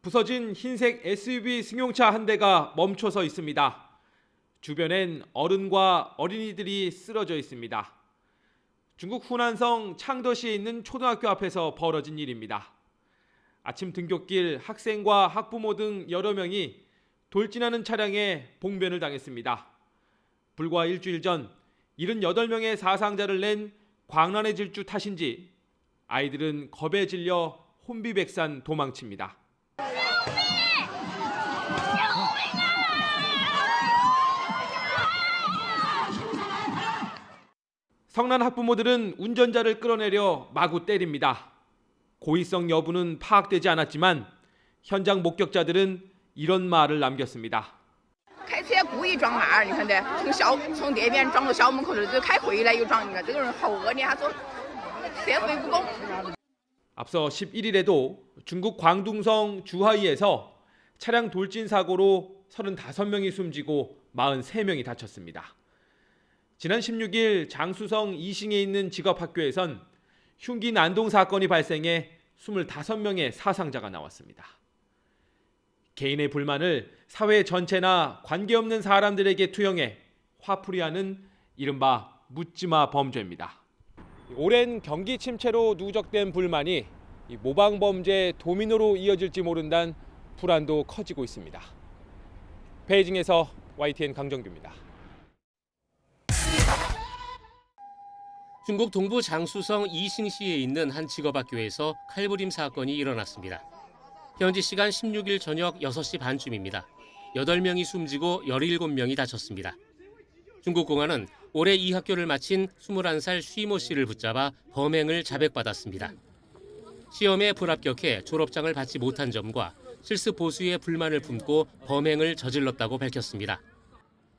부서진 흰색 SUV 승용차 한 대가 멈춰서 있습니다. 주변엔 어른과 어린이들이 쓰러져 있습니다. 중국 후난성 창더시에 있는 초등학교 앞에서 벌어진 일입니다. 아침 등굣길 학생과 학부모 등 여러 명이 돌진하는 차량에 봉변을 당했습니다. 불과 일주일 전 78명의 사상자를 낸 광란의 질주 탓인지 아이들은 겁에 질려 혼비백산 도망칩니다. 성난 학부모들은 운전자를 끌어내려 마구 때립니다. 고의성 여부는 파악되지 않았지만 현장 목격자들은 이런 말을 남겼습니다. 开车故意撞那儿，你看的，从那边撞到校门口头，就开回来又撞，你看这个人好恶劣，他说社会不公。 앞서 11일에도 중국 광둥성 주하이에서 차량 돌진 사고로 35명이 숨지고 43명이 다쳤습니다. 지난 16일 장수성 이싱에 있는 직업학교에선 흉기 난동 사건이 발생해 25명의 사상자가 나왔습니다. 개인의 불만을 사회 전체나 관계없는 사람들에게 투영해 화풀이하는 이른바 묻지마 범죄입니다. 오랜 경기 침체로 누적된 불만이 모방 범죄 도미노로 이어질지 모른다는 불안도 커지고 있습니다. 베이징에서 YTN 강정규입니다. 중국 동부 장수성 이싱시에 있는 한 직업학교에서 칼부림 사건이 일어났습니다. 현지 시간 16일 저녁 6시 반쯤입니다. 8명이 숨지고 17명이 다쳤습니다. 중국 공안은 올해 이 학교를 마친 21살 쉬모 씨를 붙잡아 범행을 자백받았습니다. 시험에 불합격해 졸업장을 받지 못한 점과 실습 보수에 불만을 품고 범행을 저질렀다고 밝혔습니다.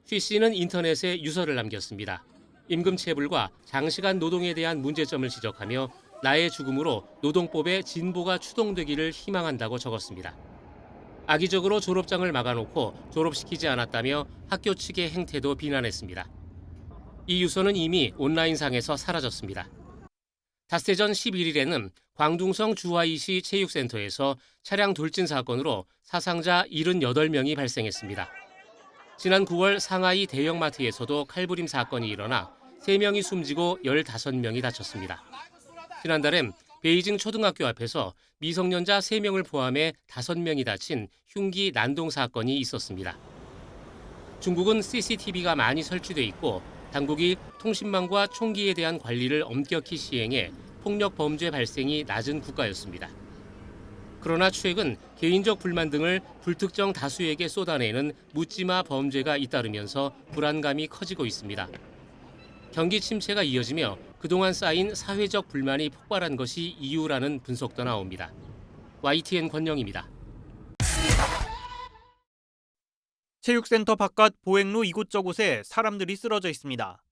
쉬 씨는 인터넷에 유서를 남겼습니다. 임금체불과 장시간 노동에 대한 문제점을 지적하며 나의 죽음으로 노동법의 진보가 추동되기를 희망한다고 적었습니다. 악의적으로 졸업장을 막아놓고 졸업시키지 않았다며 학교 측의 행태도 비난했습니다. 이 유서는 이미 온라인상에서 사라졌습니다. 닷새 전 11일에는 광둥성 주하이시 체육센터에서 차량 돌진 사건으로 사상자 78명이 발생했습니다. 지난 9월 상하이 대형마트에서도 칼부림 사건이 일어나 3명이 숨지고 15명이 다쳤습니다. 지난달엔 베이징 초등학교 앞에서 미성년자 3명을 포함해 5명이 다친 흉기 난동 사건이 있었습니다. 중국은 CCTV가 많이 설치돼 있고 당국이 통신망과 총기에 대한 관리를 엄격히 시행해 폭력 범죄 발생이 낮은 국가였습니다. 그러나 최근 개인적 불만 등을 불특정 다수에게 쏟아내는 묻지마 범죄가 잇따르면서 불안감이 커지고 있습니다. 경기 침체가 이어지며 그동안 쌓인 사회적 불만이 폭발한 것이 이유라는 분석도 나옵니다. YTN 권영입니다. 체육센터 바깥 보행로 이곳저곳에 사람들이 쓰러져 있습니다.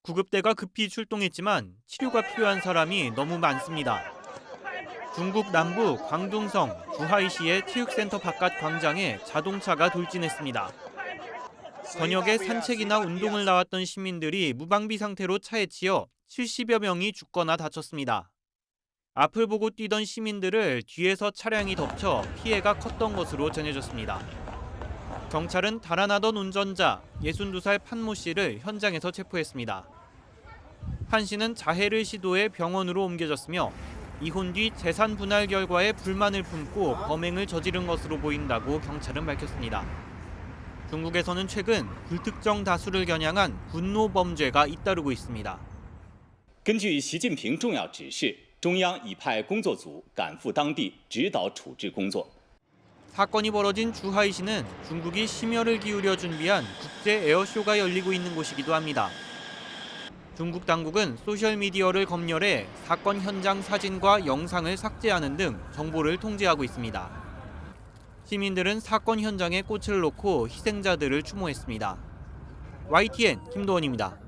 구급대가 급히 출동했지만 치료가 필요한 사람이 너무 많습니다. 중국 남부 광둥성 주하이시의 체육센터 바깥 광장에 자동차가 돌진했습니다. 저녁에 산책이나 운동을 나왔던 시민들이 무방비 상태로 차에 치여 70여 명이 죽거나 다쳤습니다. 앞을 보고 뛰던 시민들을 뒤에서 차량이 덮쳐 피해가 컸던 것으로 전해졌습니다. 경찰은 달아나던 운전자 62살 판모 씨를 현장에서 체포했습니다. 판 씨는 자해를 시도해 병원으로 옮겨졌으며 이혼 뒤 재산 분할 결과에 불만을 품고 범행을 저지른 것으로 보인다고 경찰은 밝혔습니다. 중국에서는 최근 불특정 다수를 겨냥한 분노 범죄가 잇따르고 있습니다. 根据习近平重要指示，中央已派工作组赶赴当地指导处置工作。 사건이 벌어진 주하이시는 중국이 심혈을 기울여 준비한 국제 에어쇼가 열리고 있는 곳이기도 합니다. 중국 당국은 소셜미디어를 검열해 사건 현장 사진과 영상을 삭제하는 등 정보를 통제하고 있습니다. 시민들은 사건 현장에 꽃을 놓고 희생자들을 추모했습니다. YTN 김도원입니다.